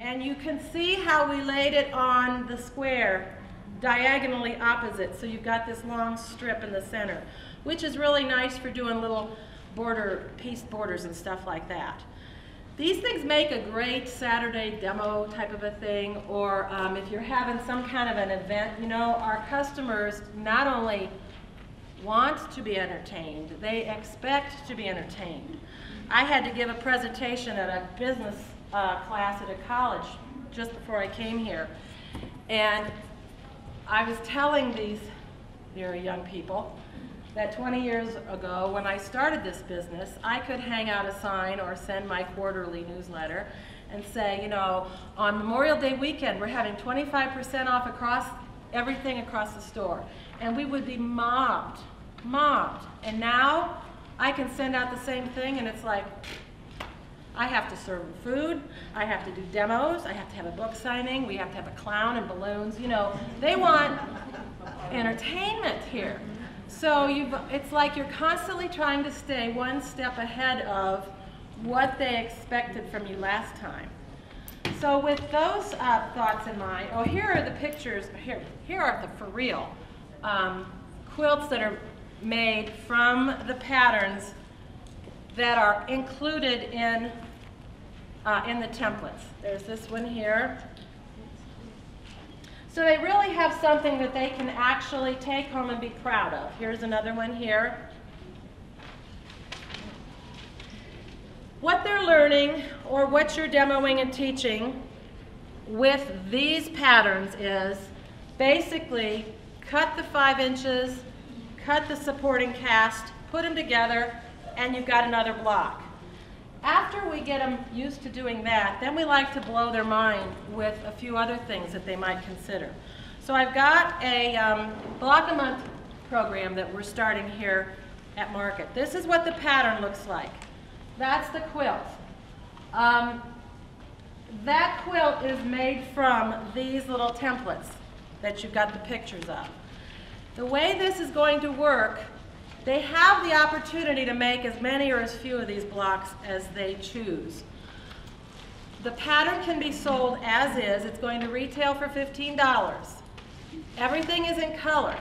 And you can see how we laid it on the square diagonally opposite. So you've got this long strip in the center, which is really nice for doing little piece borders and stuff like that. These things make a great Saturday demo type of a thing, or if you're having some kind of an event. You know, our customers not only want to be entertained, they expect to be entertained. I had to give a presentation at a business class at a college just before I came here, and I was telling these very young people that 20 years ago, when I started this business, I could hang out a sign or send my quarterly newsletter and say, you know, on Memorial Day weekend, we're having 25% off across everything across the store. And we would be mobbed. And now I can send out the same thing, and it's like, I have to serve food, I have to do demos, I have to have a book signing, we have to have a clown and balloons. You know, they want entertainment here. So it's like you're constantly trying to stay one step ahead of what they expected from you last time. So with those thoughts in mind, oh, here are the pictures, here are the for real quilts that are made from the patterns that are included in the templates. There's this one here. So they really have something that they can actually take home and be proud of. Here's another one here. What they're learning, or what you're demoing and teaching with these patterns, is basically cut the 5 inches, cut the supporting cast, put them together, and you've got another block. After we get them used to doing that, then we like to blow their mind with a few other things that they might consider. So I've got a block a month program that we're starting here at Market. This is what the pattern looks like. That's the quilt. That quilt is made from these little templates that you've got the pictures of. The way this is going to work, they have the opportunity to make as many or as few of these blocks as they choose. The pattern can be sold as is. It's going to retail for $15. Everything is in color.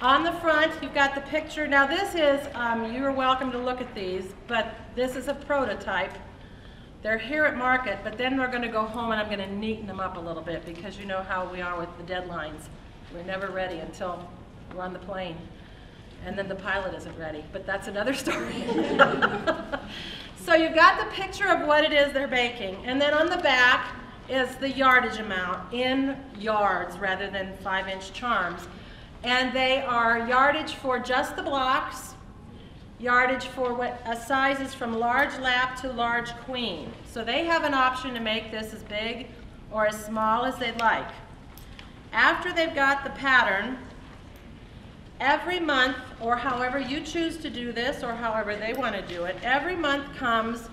On the front, you've got the picture. Now this is, you are welcome to look at these, but this is a prototype. They're here at Market, but then we're going to go home and I'm going to neaten them up a little bit, because you know how we are with the deadlines. We're never ready until we're on the plane. And then the pilot isn't ready, but that's another story. So you've got the picture of what it is they're baking, and then on the back is the yardage amount in yards rather than 5-inch charms. And they are yardage for just the blocks, yardage for what sizes from large lap to large queen. So they have an option to make this as big or as small as they'd like. After they've got the pattern, every month, or however you choose to do this, or however they want to do it, every month comes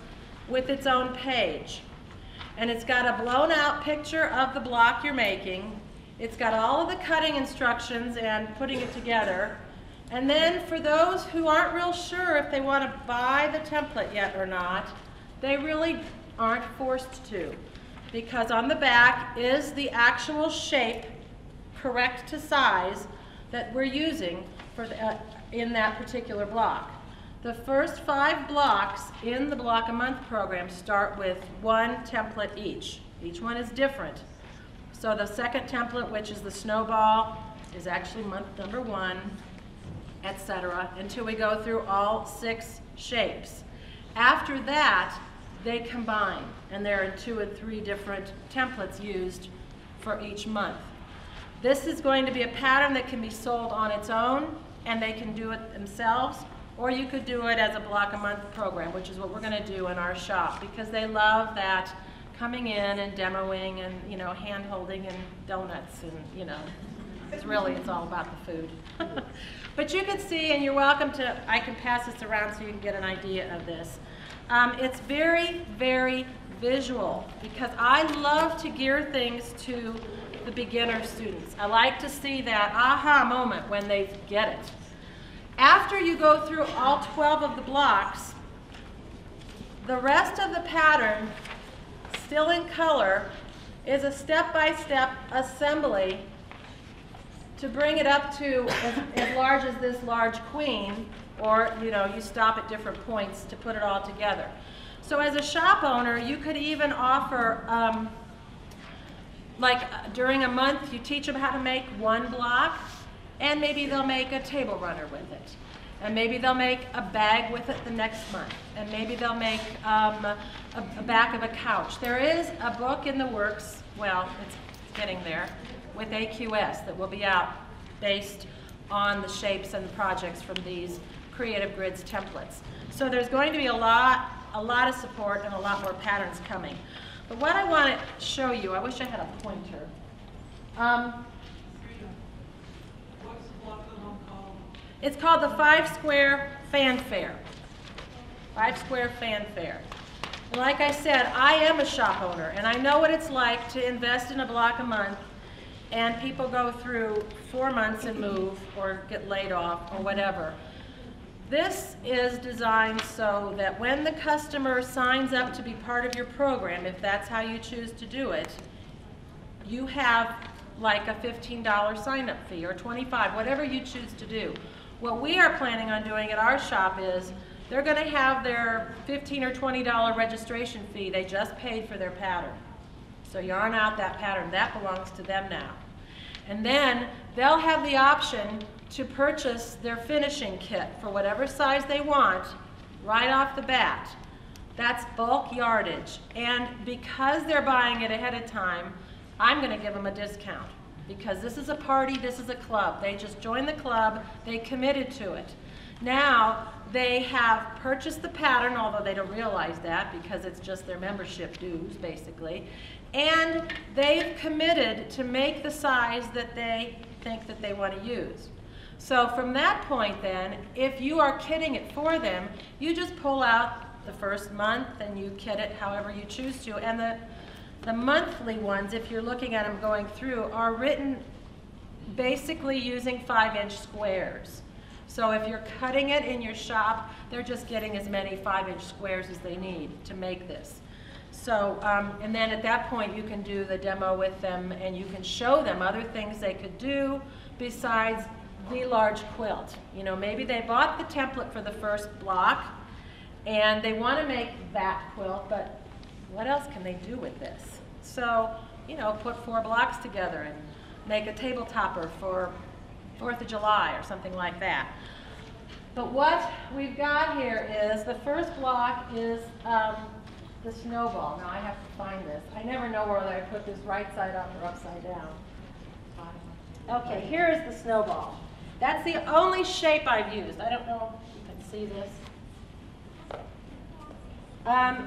with its own page. And it's got a blown out picture of the block you're making. It's got all of the cutting instructions and putting it together. And then for those who aren't real sure if they want to buy the template yet or not, they really aren't forced to, because on the back is the actual shape, correct to size, that we're using for in that particular block. The first 5 blocks in the Block a Month program start with 1 template each. Each one is different. So the second template, which is the snowball, is actually month number 1, etc., until we go through all 6 shapes. After that, they combine, and there are 2 and 3 different templates used for each month. This is going to be a pattern that can be sold on its own, and they can do it themselves, or you could do it as a Block a Month program, which is what we're going to do in our shop, because they love that coming in and demoing and, you know, hand holding and donuts, and, you know, it's all about the food. But you can see, and you're welcome to, I can pass this around so you can get an idea of this. It's very, very visual, because I love to gear things to the beginner students. I like to see that aha moment when they get it. After you go through all 12 of the blocks, the rest of the pattern still in color, is a step-by-step assembly to bring it up to as large as this large queen, or you stop at different points to put it all together. So as a shop owner, you could even offer, during a month, you teach them how to make one block, and maybe they'll make a table runner with it. And maybe they'll make a bag with it the next month. And maybe they'll make a back of a couch. There is a book in the works, well, it's getting there, with AQS that will be out based on the shapes and the projects from these Creative Grids templates. So there's going to be a lot of support and a lot more patterns coming. But what I want to show you, I wish I had a pointer. It's called the 5-Square Fanfare. 5-Square Fanfare. And like I said, I am a shop owner, and I know what it's like to invest in a block a month, and people go through 4 months and move, or get laid off, or whatever. This is designed so that when the customer signs up to be part of your program, if that's how you choose to do it, you have like a $15 sign-up fee, or $25, whatever you choose to do. What we are planning on doing at our shop is they're going to have their $15 or $20 registration fee they just paid for their pattern. So yarn out that pattern. That belongs to them now. And then they'll have the option to purchase their finishing kit for whatever size they want right off the bat. That's bulk yardage. And because they're buying it ahead of time, I'm going to give them a discount. Because this is a party, this is a club. They just joined the club, they committed to it. Now, they have purchased the pattern, although they don't realize that because it's just their membership dues, basically. And they've committed to make the size that they think that they want to use. So from that point then, if you are kitting it for them, you just pull out the first month and you kit it however you choose to. And the monthly ones, if you're looking at them going through, are written basically using 5-inch squares. So if you're cutting it in your shop, they're just getting as many 5-inch squares as they need to make this. So, and then at that point you can do the demo with them and you can show them other things they could do besides the large quilt. Maybe they bought the template for the first block and they want to make that quilt, but what else can they do with this? So, put 4 blocks together and make a table topper for 4th of July or something like that. But what we've got here is, the first block is the snowball. Now I have to find this. I never know whether I put this right side up or upside down. Okay, here is the snowball. That's the only shape I've used. I don't know if you can see this.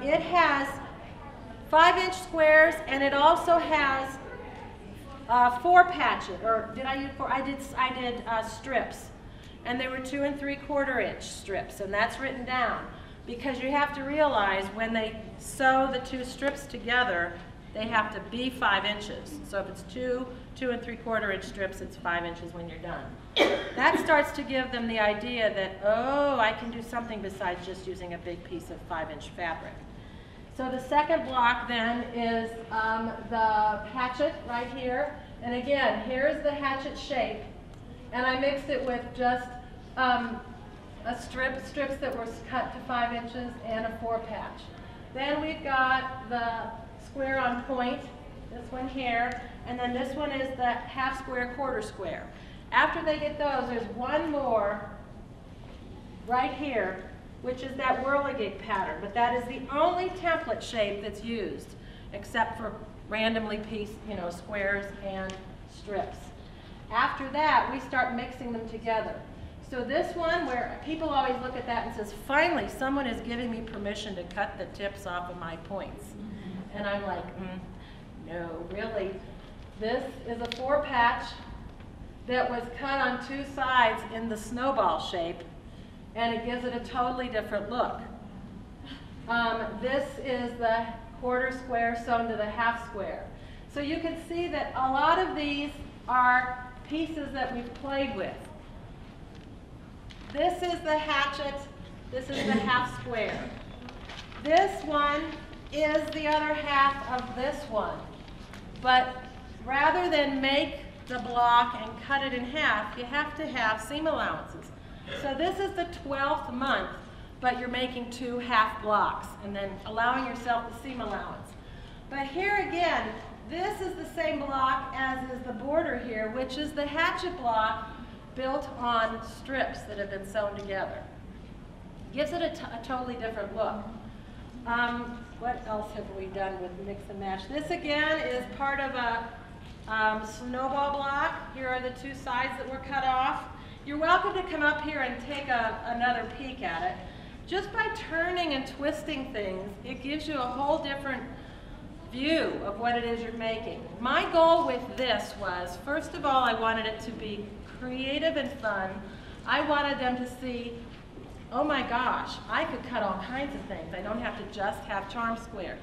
It has 5-inch squares, and it also has 4 patches, or did I use 4? I did strips, and they were 2 3/4-inch strips, and that's written down because you have to realize when they sew the 2 strips together, they have to be 5 inches. So if it's 2 3/4-inch strips, it's 5 inches when you're done. That starts to give them the idea that, oh, I can do something besides just using a big piece of 5-inch fabric. So the second block then is the hatchet right here. And again, here's the hatchet shape. And I mixed it with just strips that were cut to 5 inches and a 4 patch. Then we've got the square on point, this one here, and then this one is the half square, quarter square. After they get those, there's one more right here, which is that whirligig pattern, but that is the only template shape that's used, except for randomly pieced, squares and strips. After that, we start mixing them together. So this one, where people always look at that and says, finally, someone is giving me permission to cut the tips off of my points. And I'm like, no, really. This is a 4 patch that was cut on 2 sides in the snowball shape, and it gives it a totally different look. This is the quarter square sewn to the half square. So you can see that a lot of these are pieces that we've played with. This is the hatchet, this is the half square. This one is the other half of this one. But rather than make the block and cut it in half, you have to have seam allowances. So this is the 12th month, but you're making 2 half blocks and then allowing yourself the seam allowance. But here again, this is the same block as is the border here, which is the hatchet block built on strips that have been sewn together. Gives it a totally different look. What else have we done with mix and match? This again is part of a snowball block. Here are the 2 sides that were cut off. You're welcome to come up here and take another peek at it. Just by turning and twisting things, it gives you a whole different view of what it is you're making. My goal with this was, first of all, I wanted it to be creative and fun. I wanted them to see, oh my gosh, I could cut all kinds of things. I don't have to just have charm squares.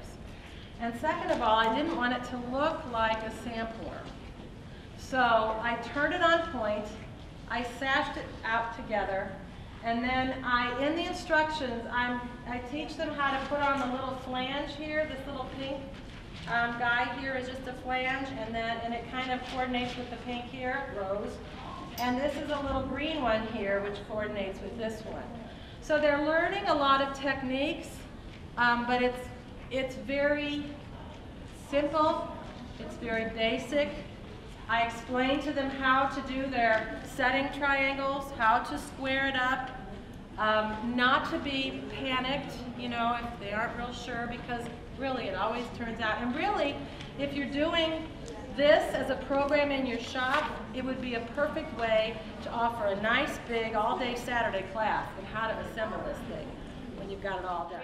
And second of all, I didn't want it to look like a sampler. So I turned it on point, I sashed it out together, and then in the instructions, I teach them how to put on the little flange here. This little pink guy here is just a flange, and it kind of coordinates with the pink here, rose. And this is a little green one here, which coordinates with this one. So they're learning a lot of techniques, but it's very simple, it's very basic. I explain to them how to do their setting triangles, how to square it up, not to be panicked, you know, if they aren't real sure, because really it always turns out. And really, if you're doing this as a program in your shop, it would be a perfect way to offer a nice big all-day Saturday class on how to assemble this thing when you've got it all done.